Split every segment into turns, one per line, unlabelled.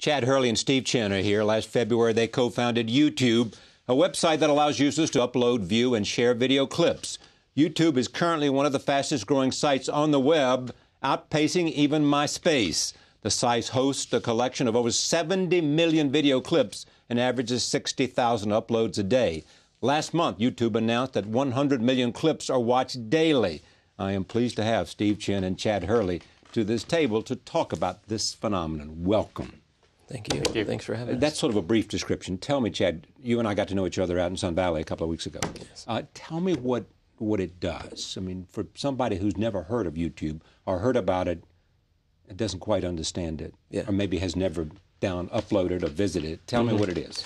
Chad Hurley and Steve Chen are here. Last February, they co-founded YouTube, a website that allows users to upload, view, and share video clips. YouTube is currently one of the fastest-growing sites on the web, outpacing even MySpace. The site hosts a collection of over 70 million video clips and averages 60,000 uploads a day. Last month, YouTube announced that 100 million clips are watched daily. I am pleased to have Steve Chen and Chad Hurley to this table to talk about this phenomenon. Welcome.
Thank you. Thank you. Thanks for having us.
That's sort of a brief description. Tell me, Chad, you and I got to know each other out in Sun Valley a couple of weeks ago.
Yes.
Tell me what it does. I mean, for somebody who's never heard of YouTube or heard about it, it doesn't quite understand it, or maybe has never uploaded or visited it. Tell me what it is.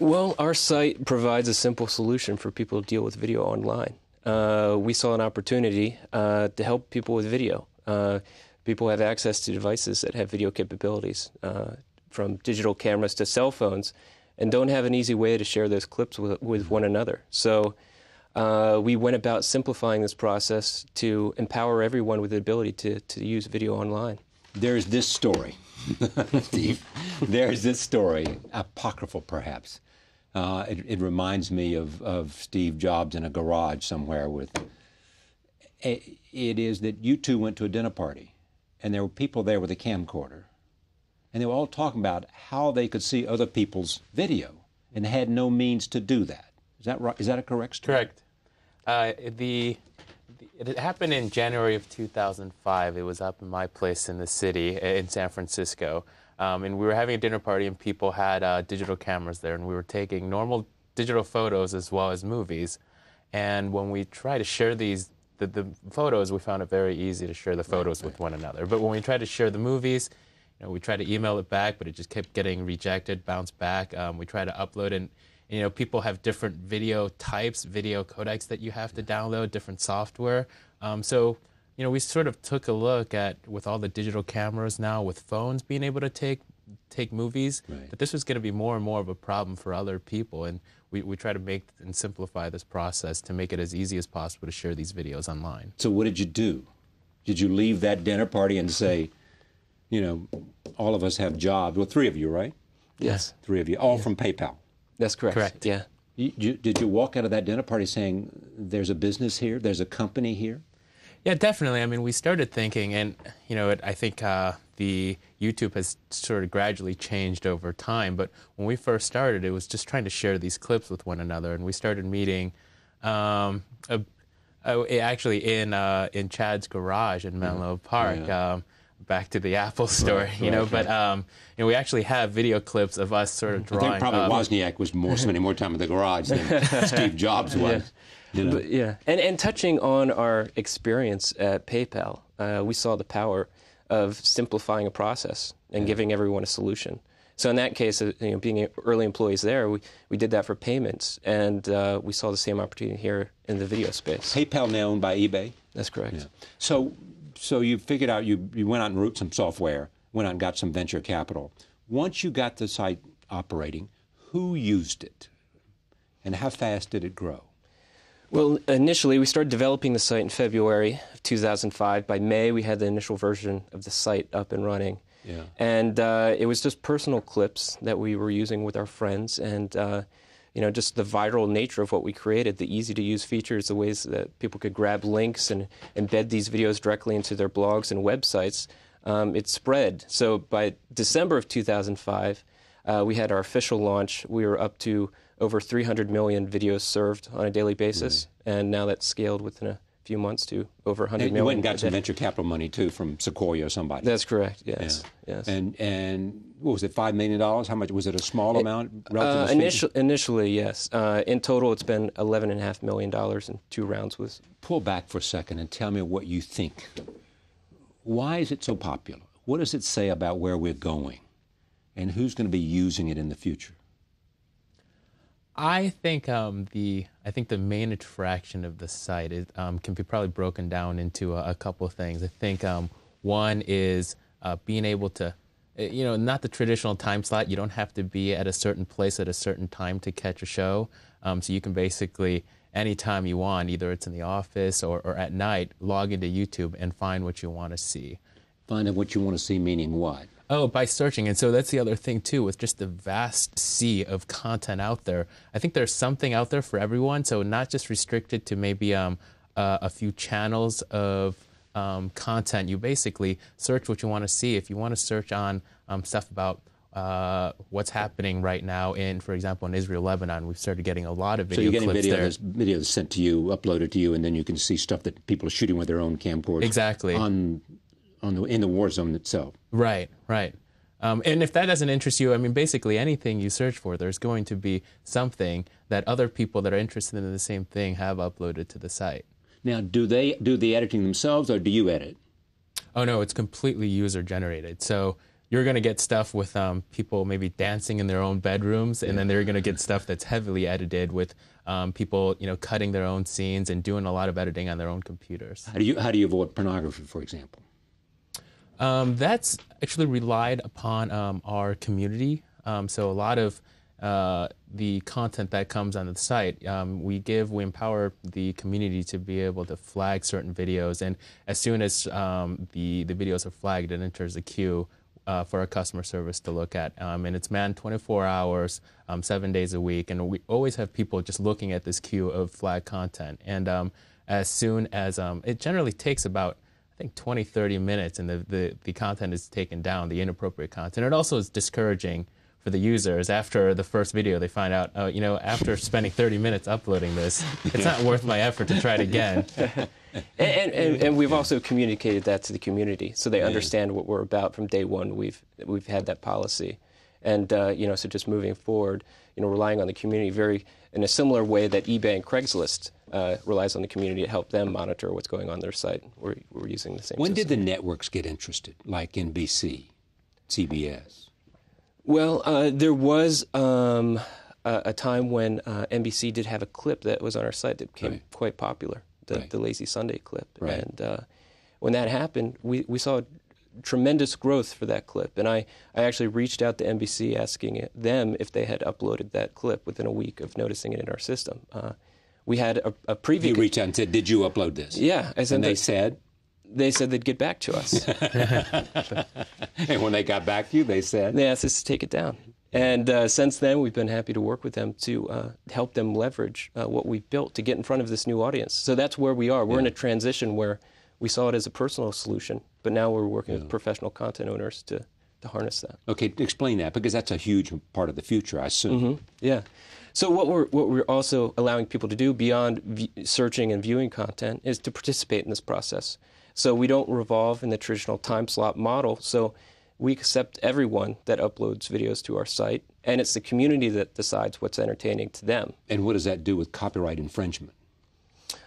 Well, our site provides a simple solution for people to deal with video online. We saw an opportunity to help people with video. People have access to devices that have video capabilities, from digital cameras to cell phones, and don't have an easy way to share those clips with one another. So we went about simplifying this process to empower everyone with the ability to use video online.
There's this story, Steve. There's this story, apocryphal perhaps. It reminds me of Steve Jobs in a garage somewhere with... It is that you two went to a dinner party, and there were people there with a camcorder, and they were all talking about how they could see other people's video and had no means to do that. Is that right? Is that a correct story?
Correct. It happened in January of 2005. It was up in my place in the city in San Francisco. And we were having a dinner party, and people had digital cameras there, and we were taking normal digital photos as well as movies. And when we tried to share the photos, we found it very easy to share the photos with one another. But when we tried to share the movies, we tried to email it back, but it just kept getting rejected, bounced back. We tried to upload, and people have different video types, video codecs that you have to download, different software. So we sort of took a look at, with all the digital cameras now, with phones being able to take movies, that this was going to be more and more of a problem for other people. And we try to make and simplify this process to make it as easy as possible to share these videos online.
So what did you do? Did you leave that dinner party and say, all of us have jobs? Well, three of you, right?
Yes.
Three of you, all from PayPal.
That's correct.
Correct.
Yeah.
Did you walk out of that dinner party saying, there's a business here, there's a company here?
Yeah, definitely. I mean, we started thinking, and I think the YouTube has sort of gradually changed over time. But when we first started, it was just trying to share these clips with one another, and we started meeting, actually in Chad's garage in Menlo Park.
Yeah.
Back to the Apple store, but we actually have video clips of us sort of drawing.
I think probably Wozniak was spending more time in the garage than Steve Jobs was.
And touching on our experience at PayPal, we saw the power of simplifying a process and giving everyone a solution. So in that case, being early employees there, we did that for payments, and we saw the same opportunity here in the video space.
PayPal now owned by eBay?
That's correct.
Yeah. So you figured out, you went out and wrote some software, went out and got some venture capital. Once you got the site operating, who used it? And how fast did it grow?
Well, initially, we started developing the site in February of 2005. By May, we had the initial version of the site up and running. Yeah. And it was just personal clips that we were using with our friends, and just the viral nature of what we created, the easy-to-use features, the ways that people could grab links and embed these videos directly into their blogs and websites, it spread. So by December of 2005, we had our official launch. We were up to over 300 million videos served on a daily basis, and now that's scaled within a few months to over 100 million.
You went and got some venture capital money, too, from Sequoia or somebody.
That's correct, yes.
Yeah.
Yes.
And what was it, $5 million? How much? Was it a small amount?
Initially, yes. In total, it's been $11.5 million in 2 rounds.
Pull back for a second and tell me what you think. Why is it so popular? What does it say about where we're going? And who's going to be using it in the future?
I think the main attraction of the site can be probably broken down into a couple of things. I think one is being able to, not the traditional time slot. You don't have to be at a certain place at a certain time to catch a show. So you can basically, anytime you want, either it's in the office or at night, log into YouTube and find what you want to see.
Find out what you want to see, meaning what?
Oh, by searching. And so that's the other thing, too, with just the vast sea of content out there. I think there's something out there for everyone, so not just restricted to maybe a few channels of content. You basically search what you want to see. If you want to search on stuff about what's happening right now in, for example, in Israel, Lebanon, we've started getting a lot of video clips. So you're getting
videos sent to you, uploaded to you, and then you can see stuff that people are shooting with their own camcorders.
Exactly.
In the war zone itself.
Right, right. And if that doesn't interest you, I mean, basically anything you search for, there's going to be something that other people that are interested in the same thing have uploaded to the site.
Now, do they do the editing themselves, or do you edit?
Oh, no, it's completely user-generated. So you're going to get stuff with people maybe dancing in their own bedrooms, and then they're going to get stuff that's heavily edited with people, cutting their own scenes and doing a lot of editing on their own computers.
How do you avoid pornography, for example?
That's actually relied upon our community. So a lot of the content that comes on the site, we empower the community to be able to flag certain videos, and as soon as the videos are flagged, it enters a queue for our customer service to look at. And it's manned 24 hours, 7 days a week, and we always have people just looking at this queue of flagged content. And as soon as, it generally takes about, I think 20, 30 minutes, and the content is taken down, the inappropriate content. It also is discouraging for the users. After the first video, they find out, after spending 30 minutes uploading this, it's not worth my effort to try it again.
And we've also communicated that to the community, so they understand what we're about from day one. We've had that policy, and so just moving forward, relying on the community in a similar way that eBay and Craigslist relies on the community to help them monitor what's going on their site. We're using the same.
When
system.
did the networks get interested, like NBC, CBS?
Well, there was a time when NBC did have a clip that was on our site that became quite popular, the Lazy Sunday clip.
Right.
And when that happened, we saw tremendous growth for that clip. And I actually reached out to NBC asking them if they had uploaded that clip within a week of noticing it in our system. We had a preview.
You reached out and said, did you upload this?
Yeah.
And they said?
They said they'd get back to us.
And when they got back to you, they said?
They asked us to take it down. And since then, we've been happy to work with them to help them leverage what we've built to get in front of this new audience. So that's where we are. We're in a transition where we saw it as a personal solution, but now we're working with professional content owners to harness that.
Okay, explain that, because that's a huge part of the future, I assume.
Mm-hmm. Yeah. So what we're also allowing people to do beyond searching and viewing content is to participate in this process. So we don't revolve in the traditional time slot model. So we accept everyone that uploads videos to our site, and it's the community that decides what's entertaining to them.
And what does that do with copyright infringement?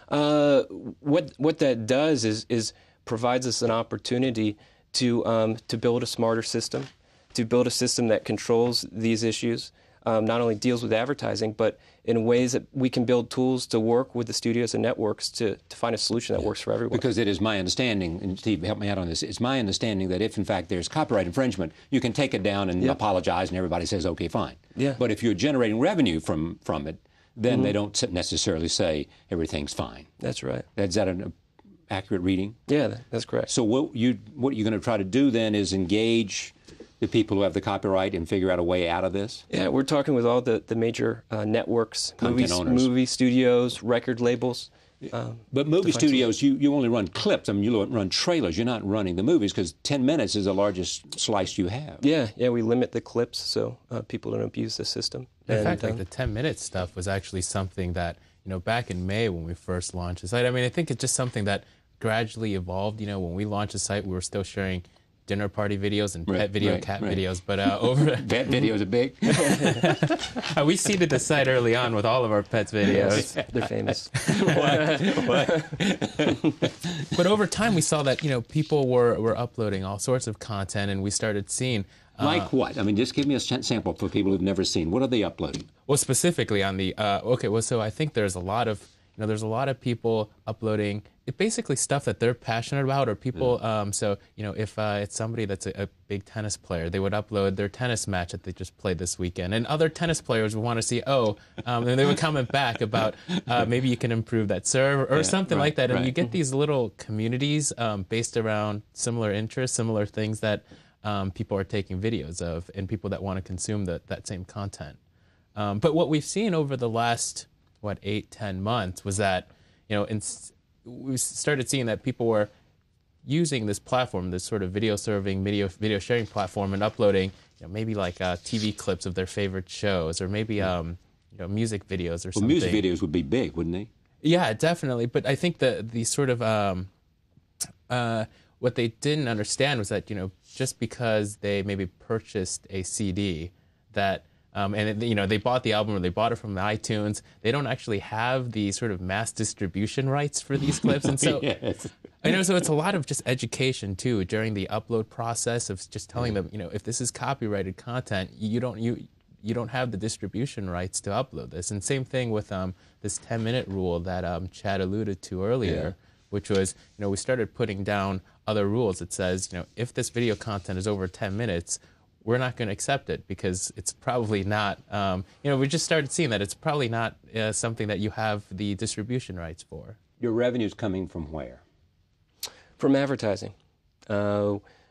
What that does is provides us an opportunity to build a smarter system, to build a system that controls these issues. Not only deals with advertising, but in ways that we can build tools to work with the studios and networks to find a solution that works for everyone.
Because it is my understanding, and Steve, help me out on this, it's my understanding that if, in fact, there's copyright infringement, you can take it down and apologize, and everybody says, okay, fine.
Yeah.
But if you're generating revenue from it, then they don't necessarily say everything's fine.
That's right.
Is that an accurate reading?
Yeah, that's correct.
So what you're going to try to do then is engage the people who have the copyright and figure out a way out of this?
Yeah, we're talking with all the major networks,
owners,
movie studios, record labels.
But movie studios, you only run clips. I mean, you run trailers. You're not running the movies, because 10 minutes is the largest slice you have.
Yeah, we limit the clips so people don't abuse the system.
In fact, like the 10-minute stuff was actually something that, back in May when we first launched the site, I mean, I think it's just something that gradually evolved. When we launched the site, we were still sharing dinner party videos and pet video, cat videos, but
pet videos are big.
We seeded the site early on with all of our pets videos.
They're famous.
But over time, we saw that people were uploading all sorts of content, and we started seeing.
Like what? I mean, just give me a sample for people who've never seen. What are they uploading?
Well, specifically on the so I think there's a lot of people uploading basically stuff that they're passionate about, or people. If it's somebody that's a big tennis player, they would upload their tennis match that they just played this weekend, and other tennis players would want to see. And they would comment back about maybe you can improve that serve or something like that, and you get these little communities based around similar interests, similar things that people are taking videos of, and people that want to consume that same content. But what we've seen over the last 8-10 months was that we started seeing that people were using this platform, this sort of video serving, video sharing platform, and uploading maybe like TV clips of their favorite shows, or maybe music videos or something.
Well, music videos would be big, wouldn't they?
Yeah, definitely. But I think the sort of what they didn't understand was that just because they maybe purchased a CD that they bought the album or they bought it from the iTunes, they don't actually have the sort of mass distribution rights for these clips. And so,
yes.
So it's a lot of just education too during the upload process of just telling them, if this is copyrighted content, you don't have the distribution rights to upload this. And same thing with this 10-minute rule that Chad alluded to earlier, which was, we started putting down other rules. It says, if this video content is over 10 minutes, we're not going to accept it because it's probably not, we just started seeing that it's probably not something that you have the distribution rights for.
Your revenue's coming from where?
From advertising.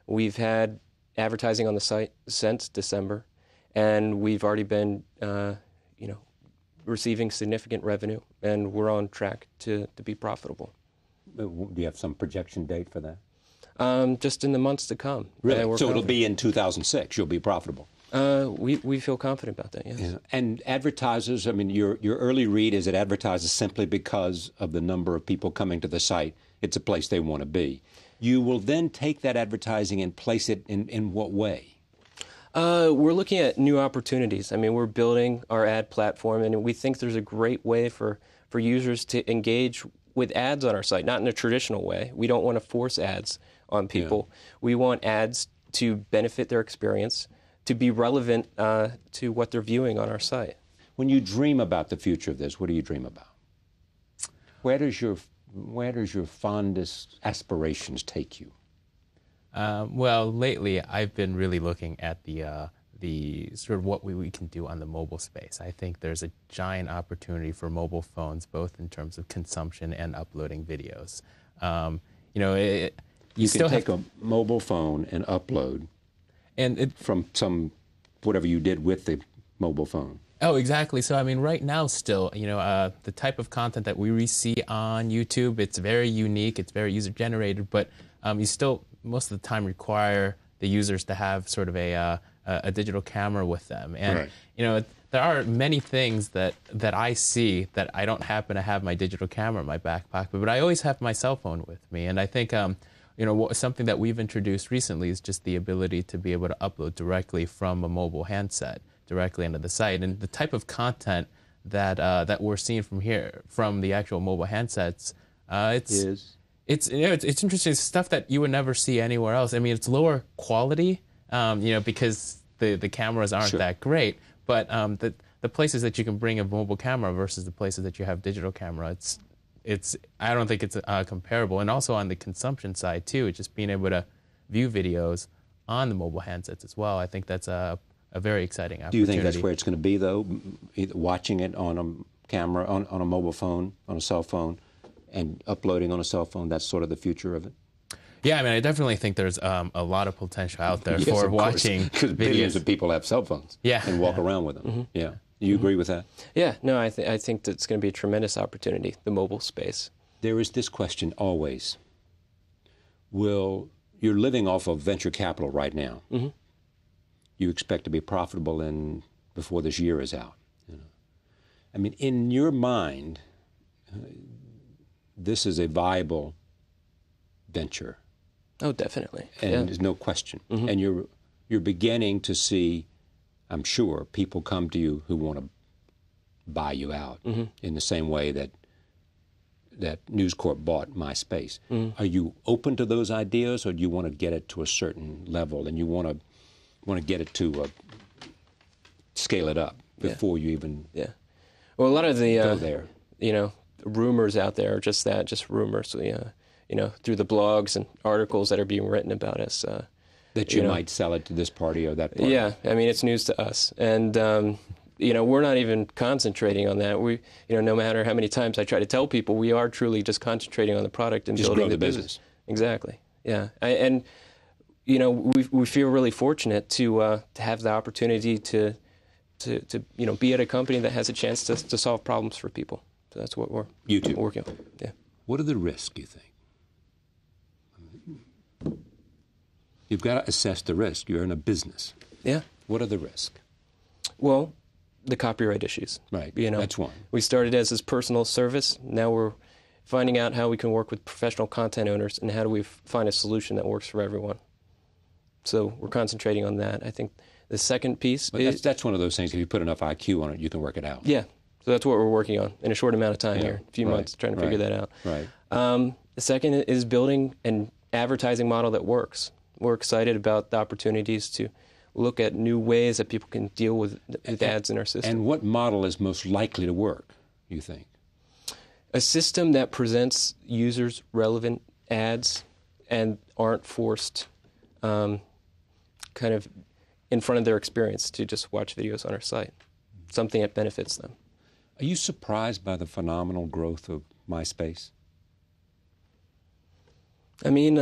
We've had advertising on the site since December, and we've already been, receiving significant revenue, and we're on track to be profitable.
Do you have some projection date for that?
Just in the months to come.
Really? So it'll be in 2006. You'll be profitable.
We feel confident about that. Yes.
Yeah. And advertisers. I mean, your early read is that advertisers, simply because of the number of people coming to the site, it's a place they want to be. You will then take that advertising and place it in what way?
We're looking at new opportunities. I mean, we're building our ad platform, and we think there's a great way for users to engage with ads on our site, not in a traditional way. We don't want to force ads on people. Yeah. We want ads to benefit their experience, to be relevant to what they're viewing on our site.
When you dream about the future of this, what do you dream about? Where does your fondest aspirations take you?
Well, lately I've been really looking at the sort of what we can do on the mobile space. I think there's a giant opportunity for mobile phones, both in terms of consumption and uploading videos.
You can take a mobile phone and upload from whatever you did with the mobile phone.
Oh, exactly. So, I mean, right now still, the type of content that we see on YouTube, it's very unique, it's very user-generated, but you still, most of the time, require the users to have sort of a digital camera with them. And,
right.
There are many things that I see that I don't happen to have my digital camera in my back pocket, but I always have my cell phone with me. And I think, something that we've introduced recently is just the ability to be able to upload directly from a mobile handset directly into the site. And the type of content that we're seeing from the actual mobile handsets, it's interesting. It's stuff that you would never see anywhere else. I mean, it's lower quality, because the cameras aren't that great. But the places that you can bring a mobile camera versus the places that you have digital camera, I don't think it's comparable. And also on the consumption side too, it's just being able to view videos on the mobile handsets as well. I think that's a very exciting opportunity.
Do you think that's where it's going to be, though? Either watching it on a camera, on a mobile phone, on a cell phone, and uploading on a cell phone, that's sort of the future of it?
Yeah, I mean, I definitely think there's a lot of potential out there
yes,
for watching videos.
Because billions of people have cell phones and walk around with them. Mm-hmm. Yeah. Do you agree with that?
Yeah, no, I think that it's going to be a tremendous opportunity, the mobile space.
There is this question always. You're living off of venture capital right now. Mm-hmm. You expect to be profitable before this year is out. I mean, in your mind, this is a viable venture.
Oh, definitely.
And there's no question. Mm-hmm. And you're beginning to see, I'm sure, people come to you who want to buy you out in the same way that News Corp bought MySpace. Mm-hmm. Are you open to those ideas, or do you want to get it to a certain level and you want to get it to scale it up before you even
well, a lot of the
go there?
Rumors out there are just rumors. Through the blogs and articles that are being written about us.
That you might sell it to this party or that party.
Yeah, I mean, it's news to us. And, we're not even concentrating on that. We, no matter how many times I try to tell people, we are truly just concentrating on the product and
just
building
grow the business.
Exactly, yeah. And you know, we feel really fortunate to have the opportunity to you know, be at a company that has a chance to solve problems for people. So that's what we're working on. Yeah.
What are the risks, you think? You've got to assess the risk. You're in a business.
Yeah.
What are the risks?
Well, the copyright issues.
Right.
You know,
that's one.
We started as this personal service. Now we're finding out how we can work with professional content owners and how do we find a solution that works for everyone. So we're concentrating on that. I think the second piece
is... That's one of those things, if you put enough IQ on it, you can work it out.
Yeah. So that's what we're working on in a short amount of time here, a few months, trying to figure that out.
Right.
The second is building an advertising model that works. We're excited about the opportunities to look at new ways that people can deal with ads in our system.
And what model is most likely to work, you think?
A system that presents users relevant ads and aren't forced kind of in front of their experience to just watch videos on our site. Something that benefits them.
Are you surprised by the phenomenal growth of MySpace?
I mean...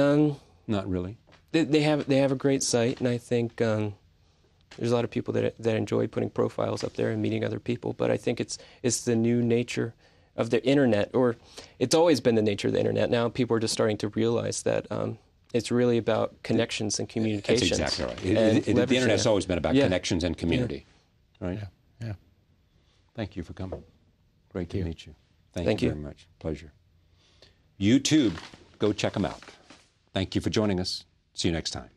Not really.
They have a great site, and I think there's a lot of people that enjoy putting profiles up there and meeting other people. But I think it's the new nature of the internet, or it's always been the nature of the internet. Now people are just starting to realize that it's really about connections and communications.
That's exactly right. The internet's always been about connections and community, right?
Yeah.
Thank you for coming. Great to meet you.
Thank
you
you
very much. Pleasure. YouTube, go check them out. Thank you for joining us. See you next time.